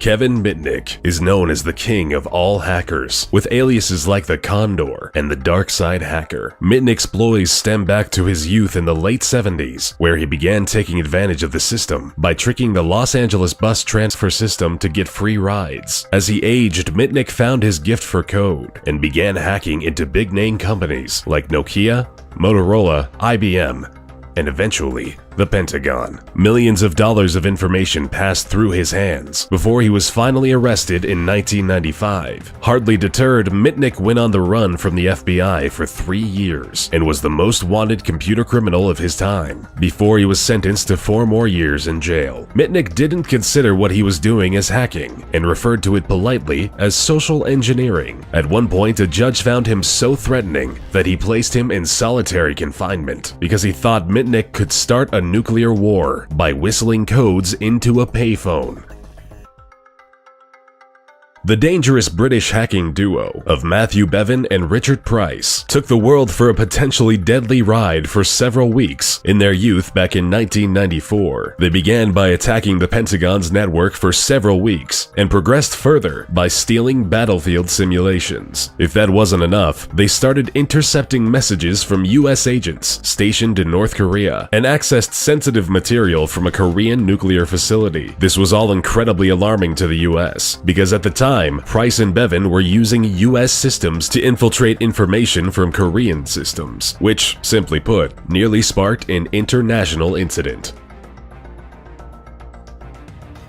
Kevin Mitnick is known as the king of all hackers, with aliases like the Condor and the Dark Side Hacker. Mitnick's exploits stem back to his youth in the late 70s, where he began taking advantage of the system by tricking the Los Angeles bus transfer system to get free rides. As he aged, Mitnick found his gift for code and began hacking into big-name companies like Nokia, Motorola, IBM, and eventually, the Pentagon. Millions of dollars of information passed through his hands before he was finally arrested in 1995. Hardly deterred, Mitnick went on the run from the FBI for 3 years and was the most wanted computer criminal of his time, before he was sentenced to 4 more years in jail. Mitnick didn't consider what he was doing as hacking and referred to it politely as social engineering. At one point, a judge found him so threatening that he placed him in solitary confinement because he thought Mitnick could start a nuclear war by whistling codes into a payphone. The dangerous British hacking duo of Matthew Bevan and Richard Price took the world for a potentially deadly ride for several weeks in their youth back in 1994. They began by attacking the Pentagon's network for several weeks and progressed further by stealing battlefield simulations. If that wasn't enough, they started intercepting messages from US agents stationed in North Korea and accessed sensitive material from a Korean nuclear facility. This was all incredibly alarming to the US because at the time, Price and Bevan were using US systems to infiltrate information from Korean systems, which, simply put, nearly sparked an international incident.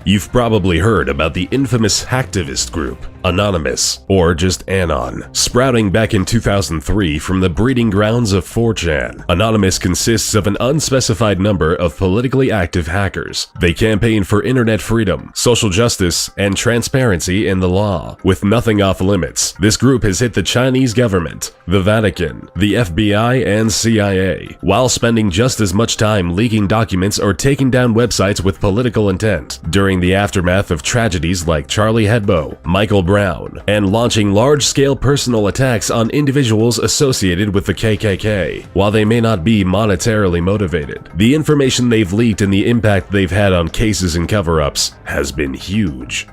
You've probably heard about the infamous hacktivist group, Anonymous, or just Anon, sprouting back in 2003 from the breeding grounds of 4chan. Anonymous consists of an unspecified number of politically active hackers. They campaign for internet freedom, social justice, and transparency in the law. With nothing off limits, this group has hit the Chinese government, the Vatican, the FBI, and CIA, while spending just as much time leaking documents or taking down websites with political intent during the aftermath of tragedies like Charlie Hebdo, Michael Brown, and launching large-scale personal attacks on individuals associated with the KKK. While they may not be monetarily motivated, the information they've leaked and the impact they've had on cases and cover-ups has been huge.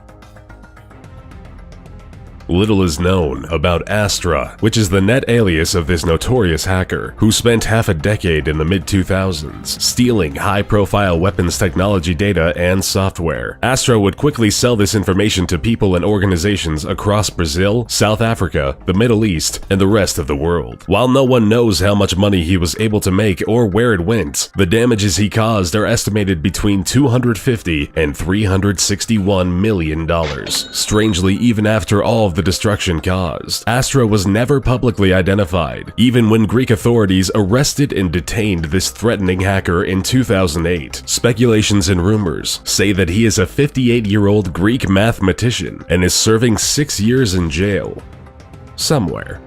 Little is known about Astra, which is the net alias of this notorious hacker who spent half a decade in the mid-2000s stealing high-profile weapons technology data and software. Astra would quickly sell this information to people and organizations across Brazil, South Africa, the Middle East, and the rest of the world. While no one knows how much money he was able to make or where it went, the damages he caused are estimated between $250 and $361 million. Strangely, even after all of the destruction caused, Astra was never publicly identified, even when Greek authorities arrested and detained this threatening hacker in 2008. Speculations and rumors say that he is a 58-year-old Greek mathematician and is serving 6 years in jail somewhere.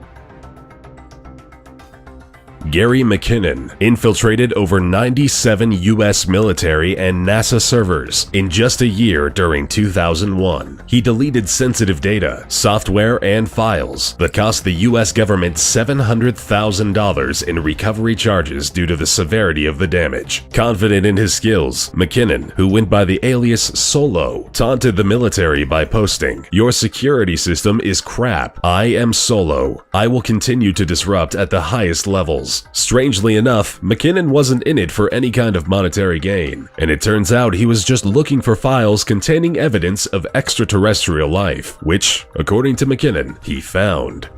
Gary McKinnon infiltrated over 97 US military and NASA servers in just a year during 2001. He deleted sensitive data, software, and files that cost the US government $700,000 in recovery charges due to the severity of the damage. Confident in his skills, McKinnon, who went by the alias Solo, taunted the military by posting, "Your security system is crap. I am Solo. I will continue to disrupt at the highest levels." Strangely enough, McKinnon wasn't in it for any kind of monetary gain, and it turns out he was just looking for files containing evidence of extraterrestrial life, which, according to McKinnon, he found.